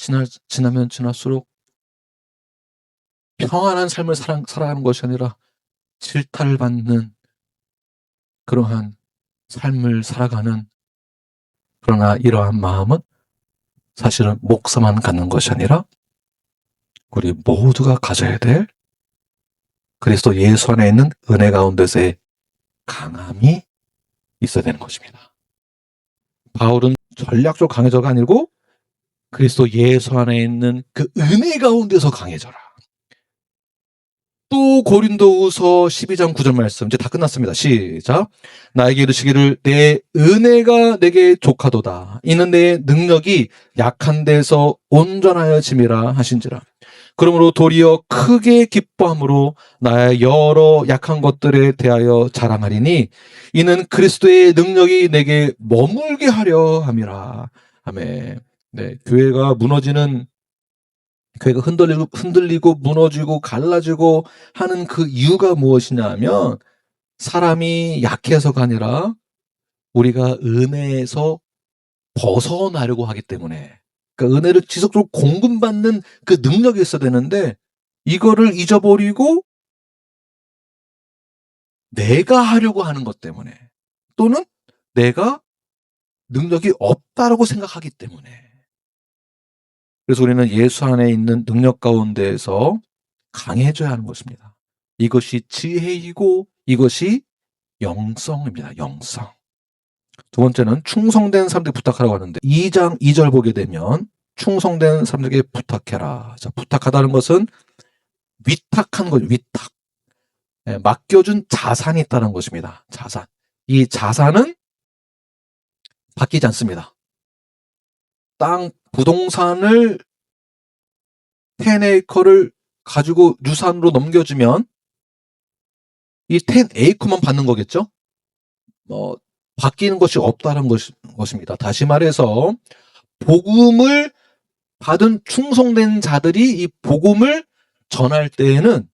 지나면 지날수록 평안한 삶을 살아가는 것이 아니라 질타를 받는 그러한 삶을 살아가는, 그러나 이러한 마음은 사실은 목사만 갖는 것이 아니라 우리 모두가 가져야 될 그리스도 예수 안에 있는 은혜 가운데서의 강함이 있어야 되는 것입니다. 바울은 전략적으로 강해져가 아니고 그리스도 예수 안에 있는 그 은혜 가운데서 강해져라. 또 고린도후서 12장 9절 말씀, 이제 다 끝났습니다. 시작. 나에게 이르시기를 내 은혜가 내게 족하도다. 이는 내 능력이 약한 데서 온전하여짐이라 하신지라. 그러므로 도리어 크게 기뻐함으로 나의 여러 약한 것들에 대하여 자랑하리니 이는 그리스도의 능력이 내게 머물게 하려 함이라. 아멘. 네, 교회가 흔들리고 무너지고 갈라지고 하는 그 이유가 무엇이냐 하면 사람이 약해서가 아니라 우리가 은혜에서 벗어나려고 하기 때문에, 그러니까 은혜를 지속적으로 공급받는 그 능력이 있어야 되는데 이거를 잊어버리고 내가 하려고 하는 것 때문에, 또는 내가 능력이 없다라고 생각하기 때문에, 그래서 우리는 예수 안에 있는 능력 가운데에서 강해져야 하는 것입니다. 이것이 지혜이고 이것이 영성입니다. 영성. 두 번째는 충성된 사람들이 부탁하라고 하는데 2장 2절 보게 되면 충성된 사람들에게 부탁해라. 자, 부탁하다는 것은 위탁한 거죠. 위탁. 예, 맡겨준 자산이 있다는 것입니다. 자산. 이 자산은 바뀌지 않습니다. 땅, 부동산을 10에이커를 가지고 유산으로 넘겨주면 이 10에이커만 받는 거겠죠? 바뀌는 것이 없다는 것입니다. 다시 말해서 복음을 받은 충성된 자들이 이 복음을 전할 때에는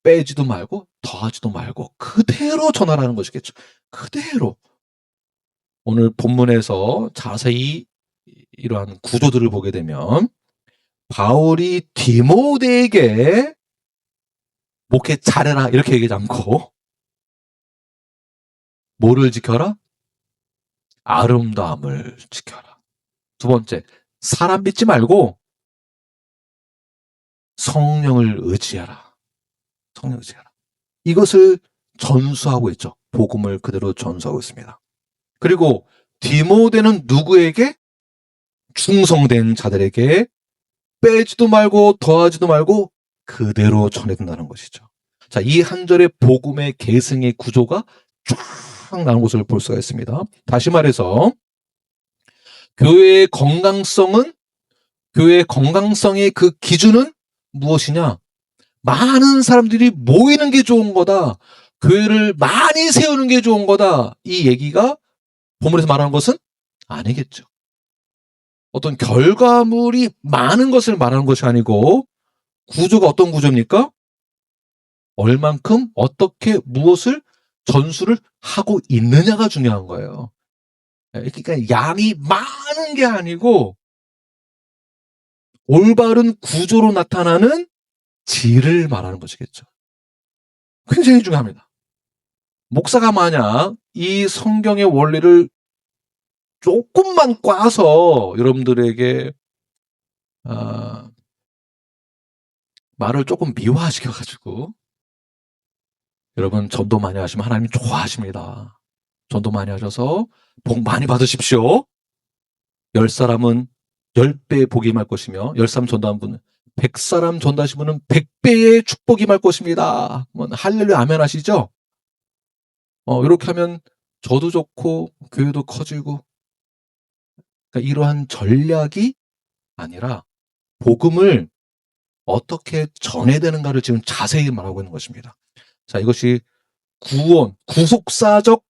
빼지도 말고 더하지도 말고 그대로 전하라는 것이겠죠. 그대로. 오늘 본문에서 자세히 이러한 구조들을 보게 되면 바울이 디모데에게 목회 잘해라 이렇게 얘기하지 않고 뭐를 지켜라? 아름다움을 지켜라. 두 번째, 사람 믿지 말고 성령을 의지하라. 성령을 의지하라. 이것을 전수하고 있죠. 복음을 그대로 전수하고 있습니다. 그리고 디모데는 누구에게? 충성된 자들에게 빼지도 말고 더하지도 말고 그대로 전해준다는 것이죠. 자, 이 한 절의 복음의 계승의 구조가 쫙 나온 것을 볼 수가 있습니다. 다시 말해서 교회의 건강성의 그 기준은 무엇이냐? 많은 사람들이 모이는 게 좋은 거다. 교회를 많이 세우는 게 좋은 거다. 이 얘기가 본문에서 말하는 것은 아니겠죠. 어떤 결과물이 많은 것을 말하는 것이 아니고 구조가 어떤 구조입니까? 얼만큼 어떻게 무엇을 전수를 하고 있느냐가 중요한 거예요. 그러니까 양이 많은 게 아니고 올바른 구조로 나타나는 질을 말하는 것이겠죠. 굉장히 중요합니다. 목사가 만약 이 성경의 원리를 조금만 꽈서 여러분들에게 말을 조금 미화시켜가지고 여러분 전도 많이 하시면 하나님 좋아하십니다. 전도 많이 하셔서 복 많이 받으십시오. 10사람은 10배의 복이 임할 것이며 10사람 전도한 분은 100사람 전도하신 분은 100배의 축복이 임할 것입니다. 할렐루야 아멘 하시죠? 이렇게 하면 저도 좋고 교회도 커지고 그러니까 이러한 전략이 아니라 복음을 어떻게 전해야 되는가를 지금 자세히 말하고 있는 것입니다. 자, 이것이 구속사적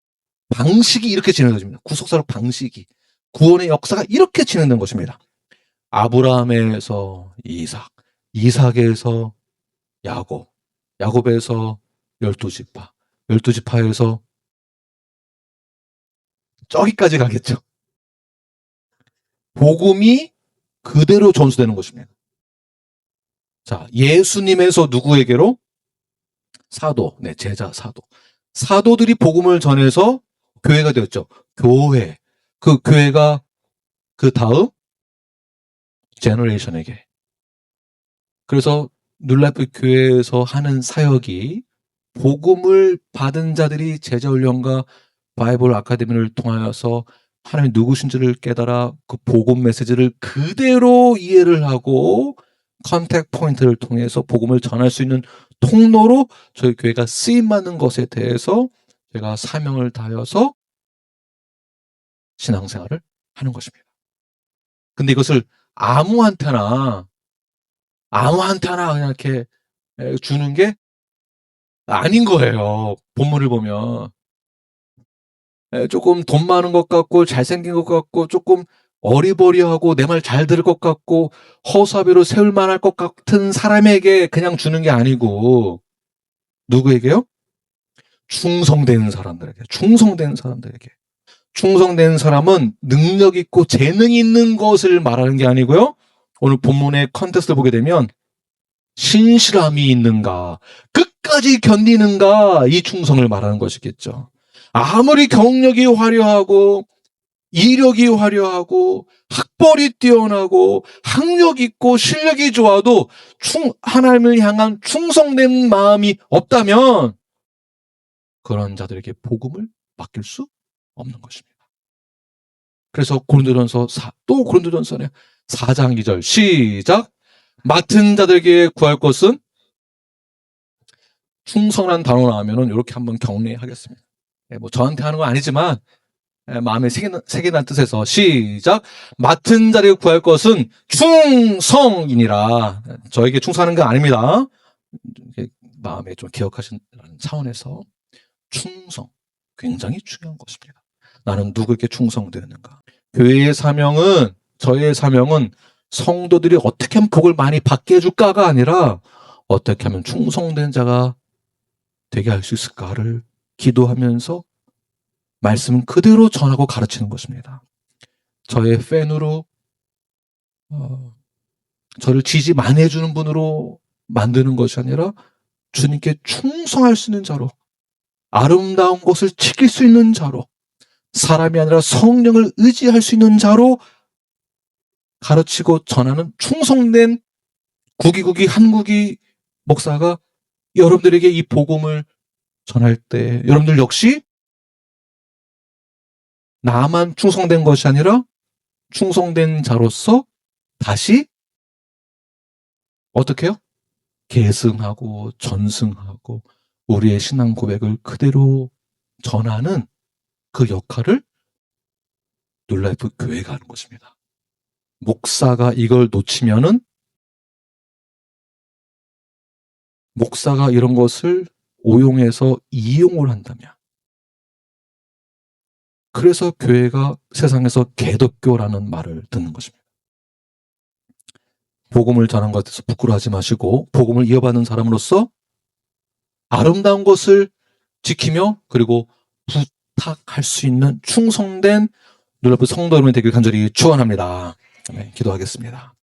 방식이 이렇게 진행됩니다. 구속사적 방식이. 구원의 역사가 이렇게 진행된 것입니다. 아브라함에서 이삭, 이삭에서 야곱, 야곱에서 12지파, 12지파에서 저기까지 가겠죠. 복음이 그대로 전수되는 것입니다. 자, 예수님에서 누구에게로? 사도, 제자 사도. 사도들이 복음을 전해서 교회가 되었죠. 교회. 그 교회가 그 다음 제너레이션에게. 그래서 뉴라이프 교회에서 하는 사역이 복음을 받은 자들이 제자훈련과 바이블 아카데미를 통하여서 하나님이 누구신지를 깨달아 그 복음 메시지를 그대로 이해를 하고 컨택 포인트를 통해서 복음을 전할 수 있는 통로로 저희 교회가 쓰임받는 것에 대해서 제가 사명을 다하여서 신앙생활을 하는 것입니다. 근데 이것을 아무한테나 그냥 이렇게 주는 게 아닌 거예요. 본문을 보면. 조금 돈 많은 것 같고 잘생긴 것 같고 조금 어리버리하고 내 말 잘 들을 것 같고 허수아비로 세울 만할 것 같은 사람에게 그냥 주는 게 아니고 누구에게요? 충성된 사람들에게. 충성된 사람은 능력 있고 재능 있는 것을 말하는 게 아니고요. 오늘 본문의 컨텍스트를 보게 되면 신실함이 있는가, 끝까지 견디는가, 이 충성을 말하는 것이겠죠. 아무리 경력이 화려하고 이력이 화려하고 학벌이 뛰어나고 학력 있고 실력이 좋아도 하나님을 향한 충성된 마음이 없다면 그런 자들에게 복음을 맡길 수 없는 것입니다. 그래서 또 고린도전서네 4장 2절 시작. 맡은 자들에게 구할 것은 충성이라는 단어 나오면은 이렇게 한번 격려하겠습니다. 뭐 저한테 하는 건 아니지만 마음에 새기는 뜻에서 시작. 맡은 자들에게 구할 것은 충성이니라. 저에게 충성하는 거 아닙니다. 마음에 좀 기억하시는 차원에서 충성 굉장히 중요한 것입니다. 나는 누구에게 충성되는가? 교회의 사명은, 저의 사명은 성도들이 어떻게 하면 복을 많이 받게 해줄까가 아니라 어떻게 하면 충성된 자가 되게 할 수 있을까를 기도하면서 말씀 그대로 전하고 가르치는 것입니다. 저의 팬으로 저를 지지 많이 해주는 분으로 만드는 것이 아니라 주님께 충성할 수 있는 자로, 아름다운 것을 지킬 수 있는 자로, 사람이 아니라 성령을 의지할 수 있는 자로 가르치고 전하는 충성된 구기구기 한국이 목사가 여러분들에게 이 복음을 전할 때 여러분들 역시 나만 충성된 것이 아니라 충성된 자로서 다시 어떻게 해요? 계승하고 전승하고 우리의 신앙 고백을 그대로 전하는 그 역할을 뉴라이프 교회가 하는 것입니다. 목사가 이걸 놓치면은, 목사가 이런 것을 오용해서 이용을 한다면, 그래서 교회가 세상에서 개독교라는 말을 듣는 것입니다. 복음을 전한 것에서 부끄러워하지 마시고 복음을 이어받는 사람으로서 아름다운 것을 지키며 그리고 부탁할 수 있는 충성된 뉴라이프 성도 여러분이 되길 간절히 축원합니다. 네, 기도하겠습니다.